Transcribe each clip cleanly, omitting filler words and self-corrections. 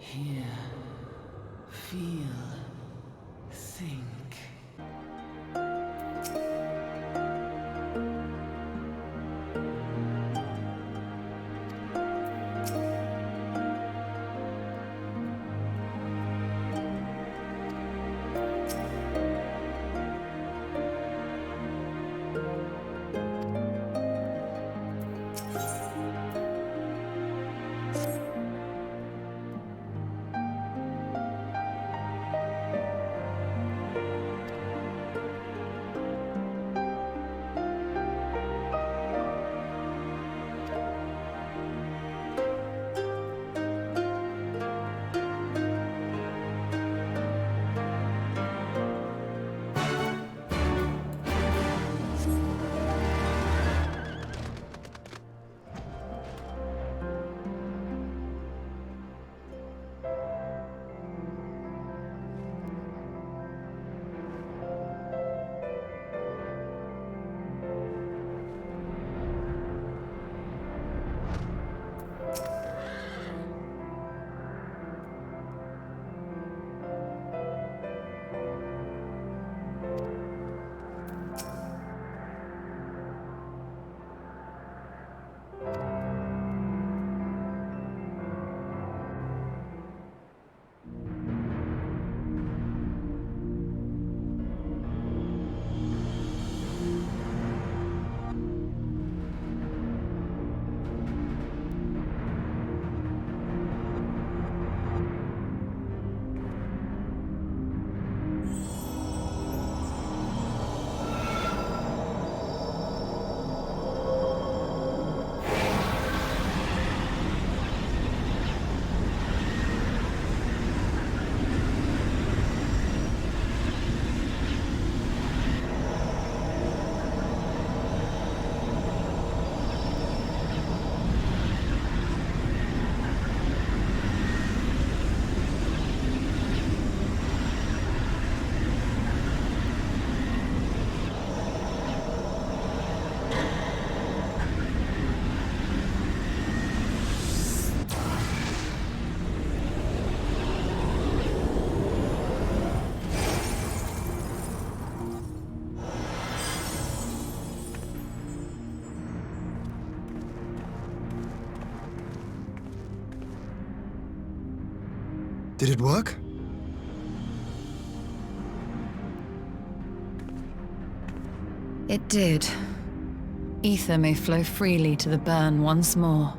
Hear, feel, think. Did it work? It did. Ether may flow freely to the burn once more.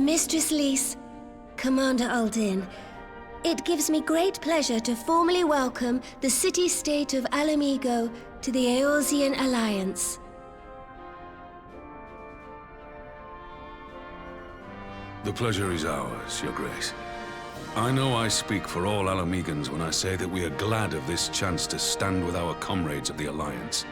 Mistress Lys, Commander Aldin, it gives me great pleasure to formally welcome the city-state of Alamigo to the Eorzean Alliance. The pleasure is ours, Your Grace. I know I speak for all Alamegans when I say that we are glad of this chance to stand with our comrades of the Alliance.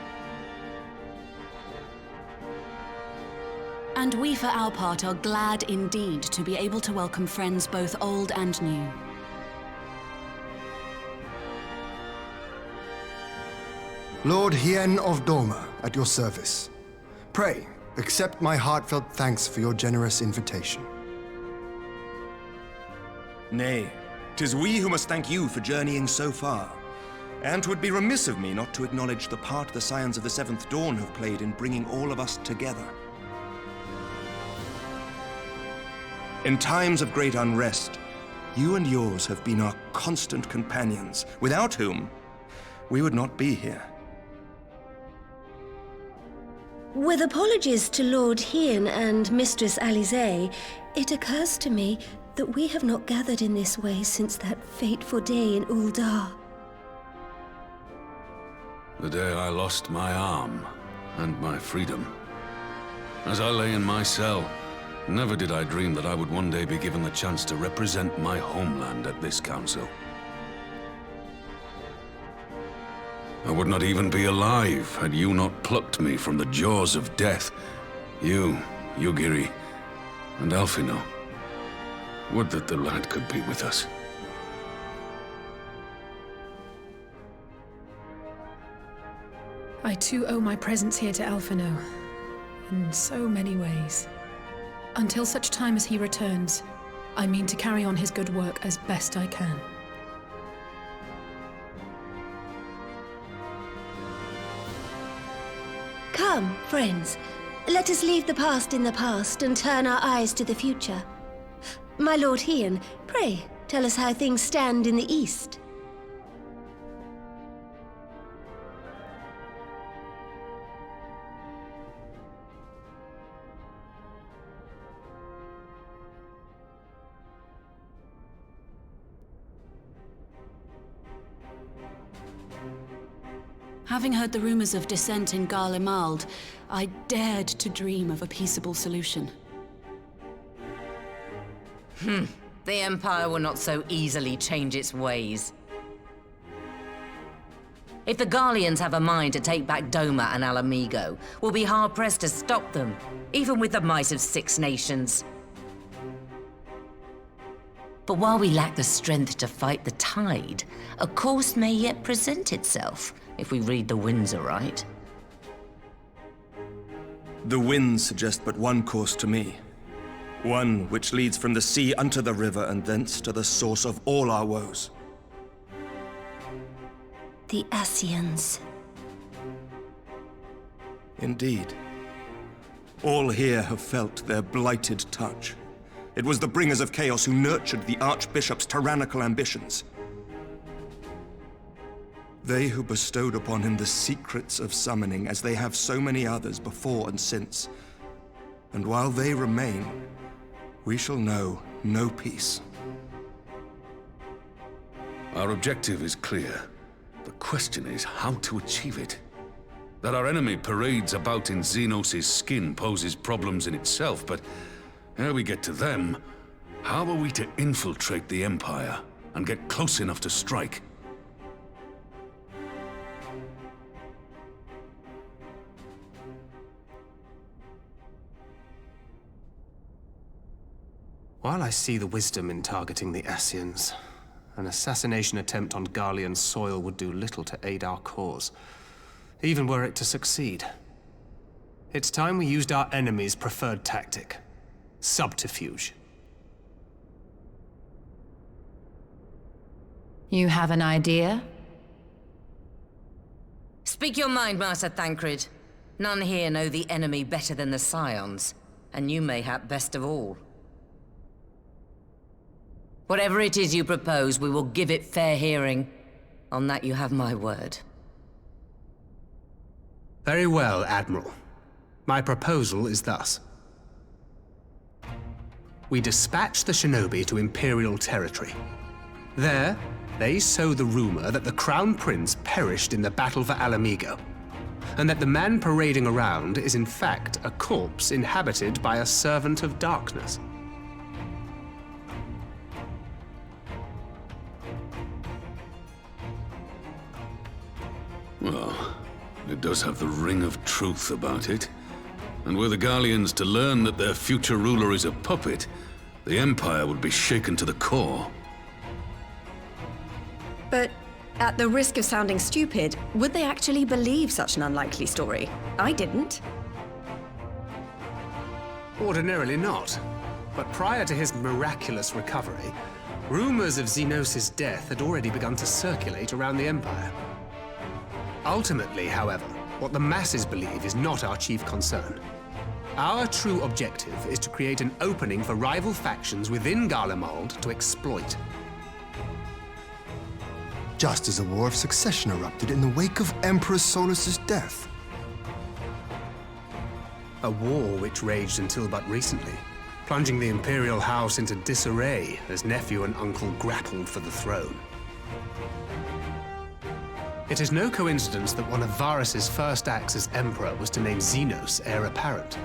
And we, for our part, are glad indeed to be able to welcome friends both old and new. Lord Hien of Doma, at your service. Pray, accept my heartfelt thanks for your generous invitation. Nay, 'tis we who must thank you for journeying so far. And 'twould be remiss of me not to acknowledge the part the Scions of the Seventh Dawn have played in bringing all of us together. In times of great unrest, you and yours have been our constant companions, without whom we would not be here. With apologies to Lord Hien and Mistress Alize, it occurs to me that we have not gathered in this way since that fateful day in Uldar. The day I lost my arm and my freedom. As I lay in my cell, never did I dream that I would one day be given the chance to represent my homeland at this council. I would not even be alive had you not plucked me from the jaws of death. You, Yugiri, and Alphino. Would that the lad could be with us. I too owe my presence here to Alphino, in so many ways. Until such time as he returns, I mean to carry on his good work as best I can. Come, friends, let us leave the past in the past and turn our eyes to the future. My Lord Hien, pray, tell us how things stand in the East. Having heard the rumors of dissent in Garlemald, I dared to dream of a peaceable solution. The Empire will not so easily change its ways. If the Garleans have a mind to take back Doma and Alamigo, we'll be hard-pressed to stop them, even with the might of 6 nations. But while we lack the strength to fight the tide, a course may yet present itself, if we read the winds aright. The winds suggest but one course to me. One which leads from the sea unto the river and thence to the source of all our woes. The Ascians. Indeed. All here have felt their blighted touch. It was the bringers of chaos who nurtured the Archbishop's tyrannical ambitions. They who bestowed upon him the secrets of summoning, as they have so many others before and since. And while they remain, we shall know no peace. Our objective is clear. The question is how to achieve it. That our enemy parades about in Xenos' skin poses problems in itself, but ere we get to them, how are we to infiltrate the Empire and get close enough to strike? While I see the wisdom in targeting the Ascians, an assassination attempt on Garlean soil would do little to aid our cause, even were it to succeed. It's time we used our enemy's preferred tactic: subterfuge. You have an idea? Speak your mind, Master Thancred. None here know the enemy better than the Scions, and you mayhap best of all. Whatever it is you propose, we will give it fair hearing. On that you have my word. Very well, Admiral. My proposal is thus. we dispatch the shinobi to Imperial territory. There, they sow the rumor that the Crown Prince perished in the battle for Alamigo, and that the man parading around is in fact a corpse inhabited by a servant of darkness. Well, it does have the ring of truth about it. And were the Garleans to learn that their future ruler is a puppet, the Empire would be shaken to the core. But at the risk of sounding stupid, would they actually believe such an unlikely story? I didn't. Ordinarily not. But prior to his miraculous recovery, rumors of Xenos' death had already begun to circulate around the Empire. Ultimately, however, what the masses believe is not our chief concern. Our true objective is to create an opening for rival factions within Garlemald to exploit. Just as a war of succession erupted in the wake of Emperor Solus's death. A war which raged until but recently, plunging the Imperial House into disarray as nephew and uncle grappled for the throne. It is no coincidence that one of Varus's first acts as Emperor was to name Xenos heir apparent,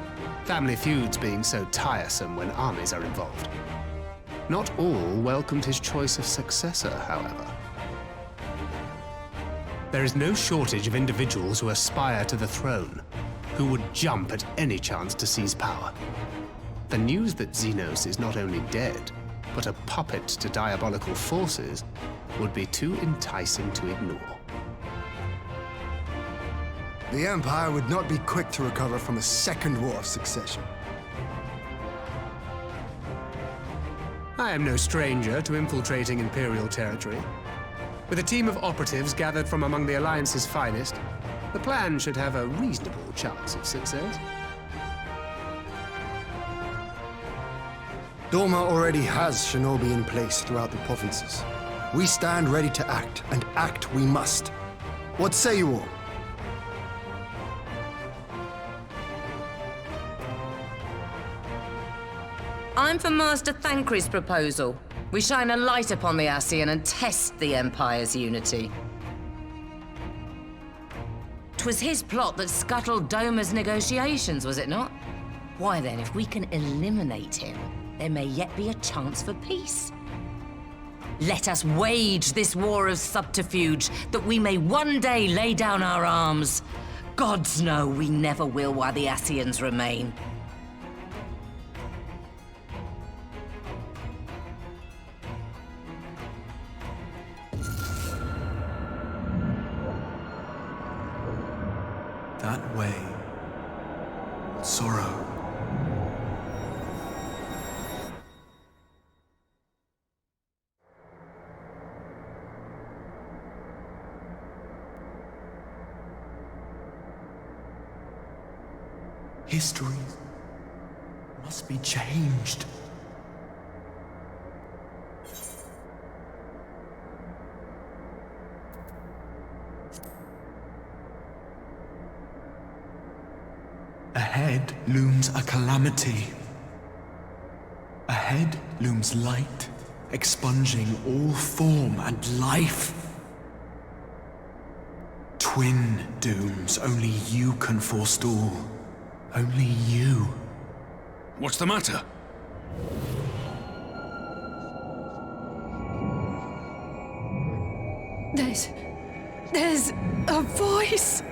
family feuds being so tiresome when armies are involved. Not all welcomed his choice of successor, however. There is no shortage of individuals who aspire to the throne, who would jump at any chance to seize power. The news that Xenos is not only dead, but a puppet to diabolical forces would be too enticing to ignore. The Empire would not be quick to recover from a second war of succession. I am no stranger to infiltrating Imperial territory. With a team of operatives gathered from among the Alliance's finest, the plan should have a reasonable chance of success. Doma already has shinobi in place throughout the provinces. We stand ready to act, and act we must. What say you all? I'm for Master Thancred's proposal. We shine a light upon the Ascian and test the Empire's unity. 'Twas his plot that scuttled Doma's negotiations, was it not? Why then, if we can eliminate him, there may yet be a chance for peace. Let us wage this war of subterfuge, that we may one day lay down our arms. Gods know we never will while the Ascians remain. That way. Sorrow. History must be changed. Ahead looms a calamity. Ahead looms light, expunging all form and life. Twin dooms only you can forestall. Only you. What's the matter? There's a voice.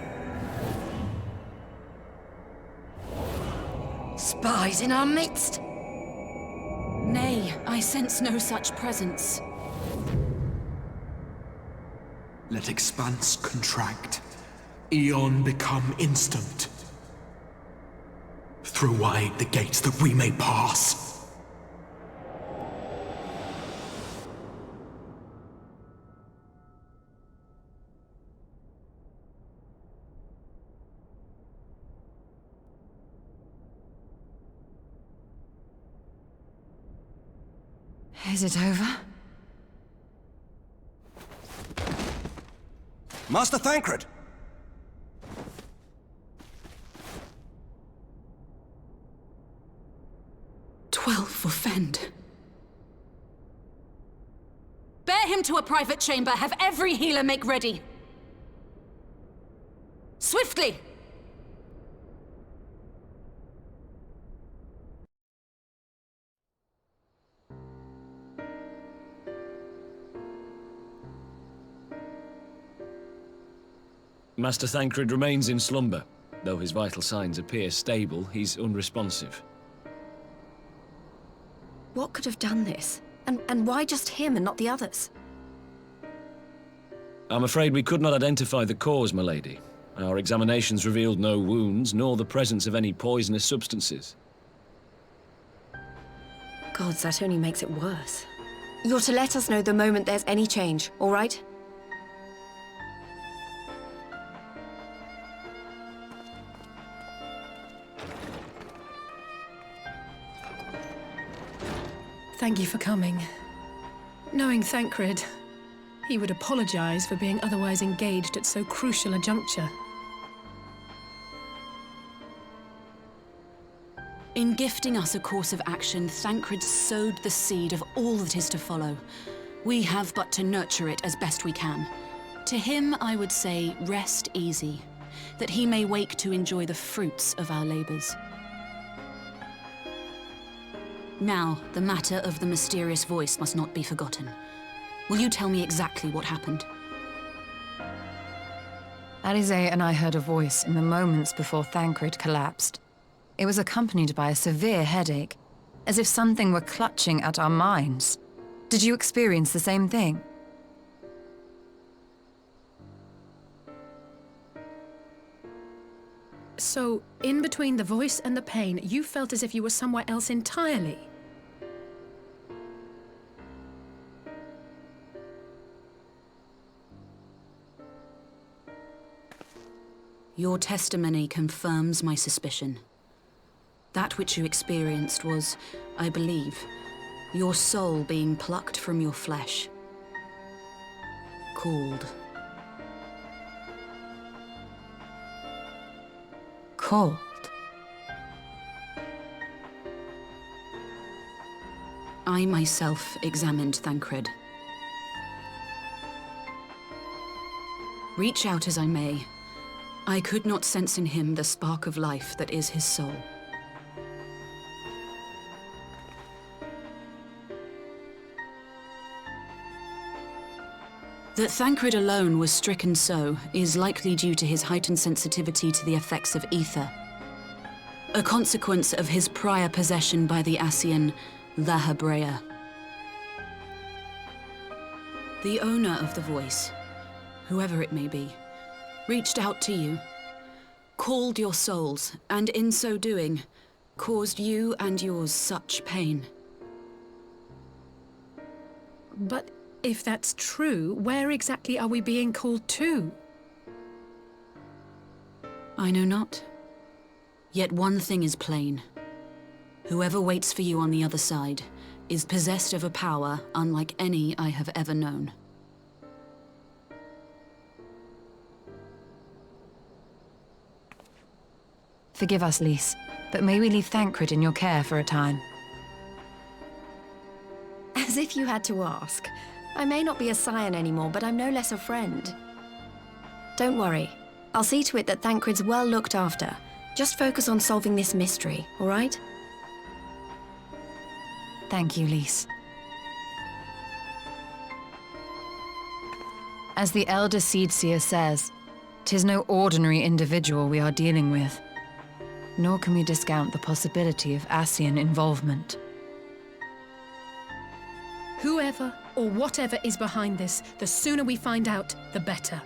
Spies in our midst? Nay, I sense no such presence. Let expanse contract. Eon become instant. Throw wide the gates that we may pass. Is it over? Master Thancred! 12 Self-offend. Bear him to a private chamber. Have every healer make ready. Swiftly! Master Thancred remains in slumber. Though his vital signs appear stable, he's unresponsive. What could have done this? And why just him and not the others? I'm afraid we could not identify the cause, my lady. Our examinations revealed no wounds, nor the presence of any poisonous substances. Gods, that only makes it worse. You're to let us know the moment there's any change, all right? Thank you for coming. Knowing Thancred, he would apologize for being otherwise engaged at so crucial a juncture. In gifting us a course of action, Thancred sowed the seed of all that is to follow. We have but to nurture it as best we can. To him, I would say, rest easy, that he may wake to enjoy the fruits of our labors. Now, the matter of the mysterious voice must not be forgotten. Will you tell me exactly what happened? Alize and I heard a voice in the moments before Thancred collapsed. It was accompanied by a severe headache, as if something were clutching at our minds. Did you experience the same thing? So, in between the voice and the pain, you felt as if you were somewhere else entirely. Your testimony confirms my suspicion. That which you experienced was, I believe, your soul being plucked from your flesh. Called. Called? I myself examined Thancred. Reach out as I may, I could not sense in him the spark of life that is his soul. That Thancred alone was stricken so is likely due to his heightened sensitivity to the effects of aether, a consequence of his prior possession by the Ascian, the Hebrea. The owner of the voice, whoever it may be, reached out to you, called your souls, and in so doing, caused you and yours such pain. But if that's true, where exactly are we being called to? I know not. Yet one thing is plain. Whoever waits for you on the other side is possessed of a power unlike any I have ever known. Forgive us, Lys, but may we leave Thancred in your care for a time? As if you had to ask. I may not be a scion anymore, but I'm no less a friend. Don't worry. I'll see to it that Thancred's well looked after. Just focus on solving this mystery, all right? Thank you, Lys. As the Elder Seedseer says, 'tis no ordinary individual we are dealing with. Nor can we discount the possibility of Ascian involvement. Whoever or whatever is behind this, the sooner we find out, the better.